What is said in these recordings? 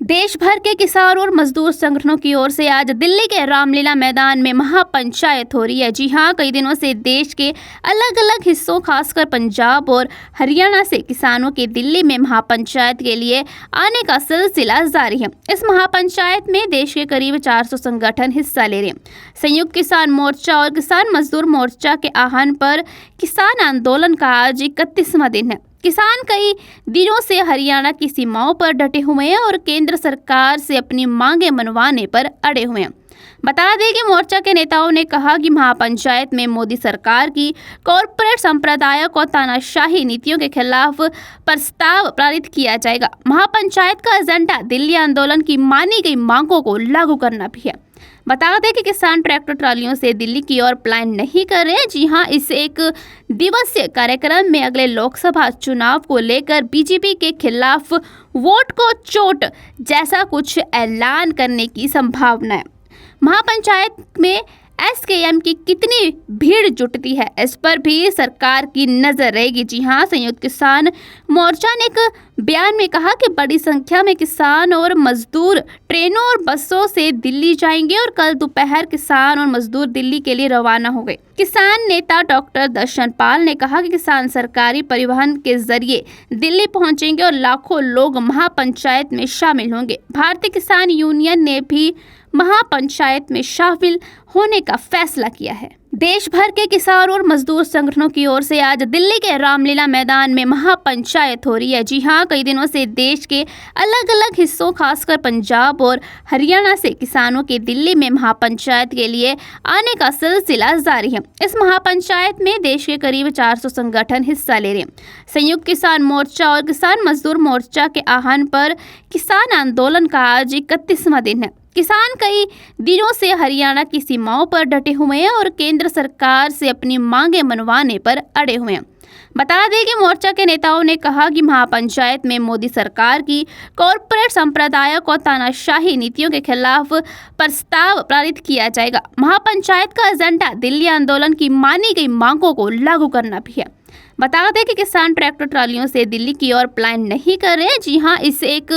देश भर के किसान और मजदूर संगठनों की ओर से आज दिल्ली के रामलीला मैदान में महापंचायत हो रही है। जी हां, कई दिनों से देश के अलग अलग हिस्सों, खासकर पंजाब और हरियाणा से किसानों के दिल्ली में महापंचायत के लिए आने का सिलसिला जारी है। इस महापंचायत में देश के करीब 400 संगठन हिस्सा ले रहे हैं। संयुक्त किसान मोर्चा और किसान मजदूर मोर्चा के आह्वान पर किसान आंदोलन का आज 31वां दिन है। किसान कई दिनों से हरियाणा की सीमाओं पर डटे हुए हैं और केंद्र सरकार से अपनी मांगें मनवाने पर अड़े हुए हैं। बता दें कि मोर्चा के नेताओं ने कहा कि महापंचायत में मोदी सरकार की कॉरपोरेट संप्रदायों को तानाशाही नीतियों के खिलाफ प्रस्ताव पारित किया जाएगा। महापंचायत का एजेंडा दिल्ली आंदोलन की मानी गई मांगों को लागू करना भी है। बता दें कि किसान ट्रैक्टर ट्रालियों से दिल्ली की ओर प्लान नहीं कर रहे हैं। जी हां, इस एक दिवसीय कार्यक्रम में अगले लोकसभा चुनाव को लेकर बीजेपी के खिलाफ वोट को चोट जैसा कुछ ऐलान करने की संभावना है। महापंचायत में एसकेएम की कितनी भीड़ जुटती है, इस पर भी सरकार की नजर रहेगी। जी हां, संयुक्त किसान मोर्चा ने एक बयान में कहा कि बड़ी संख्या में किसान और मजदूर ट्रेनों और बसों से दिल्ली जाएंगे और कल दोपहर किसान और मजदूर दिल्ली के लिए रवाना हो गए। किसान नेता डॉक्टर दर्शन पाल ने कहा कि किसान सरकारी परिवहन के जरिए दिल्ली पहुंचेंगे और लाखों लोग महापंचायत में शामिल होंगे। भारतीय किसान यूनियन ने भी महापंचायत में शामिल होने का फैसला किया है। देश भर के किसान और मजदूर संगठनों की ओर से आज दिल्ली के रामलीला मैदान में महापंचायत हो रही है। जी हां, कई दिनों से देश के अलग अलग हिस्सों, खासकर पंजाब और हरियाणा से किसानों के दिल्ली में महापंचायत के लिए आने का सिलसिला जारी है। इस महापंचायत में देश के करीब 400 संगठन हिस्सा ले रहे हैं। संयुक्त किसान मोर्चा और किसान मजदूर मोर्चा के आह्वान पर किसान आंदोलन का आज 31वां दिन है। किसान कई दिनों से हरियाणा की सीमाओं पर डटे हुए हैं और केंद्र सरकार से अपनी मांगें मनवाने पर अड़े हुए हैं। बता दें कि मोर्चा के नेताओं ने कहा कि महापंचायत में मोदी सरकार की कॉरपोरेट संप्रदायों को तानाशाही नीतियों के खिलाफ प्रस्ताव पारित किया जाएगा। महापंचायत का एजेंडा दिल्ली आंदोलन की मानी गई मांगों को लागू करना भी है। बता दें कि किसान ट्रैक्टर ट्रालियों से दिल्ली की ओर प्लान नहीं कर रहे हैं। जी हां, इस एक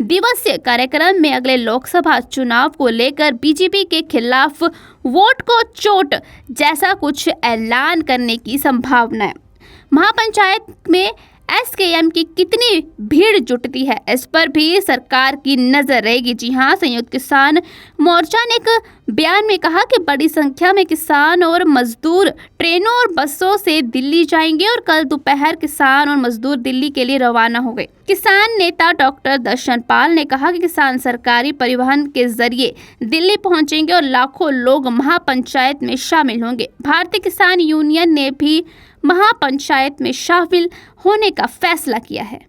दिवसीय कार्यक्रम में अगले लोकसभा चुनाव को लेकर बीजेपी के खिलाफ वोट को चोट जैसा कुछ ऐलान करने की संभावना है। महापंचायत में एसकेएम की कितनी भीड़ जुटती है, इस पर भी सरकार की नजर रहेगी। जी हां, संयुक्त किसान मोर्चा ने एक बयान में कहा कि बड़ी संख्या में किसान और मजदूर ट्रेनों और बसों से दिल्ली जाएंगे और कल दोपहर किसान और मजदूर दिल्ली के लिए रवाना हो गए। किसान नेता डॉक्टर दर्शन पाल ने कहा कि किसान सरकारी परिवहन के जरिए दिल्ली पहुंचेंगे और लाखों लोग महापंचायत में शामिल होंगे। भारतीय किसान यूनियन ने भी महापंचायत में शामिल होने का फैसला किया है।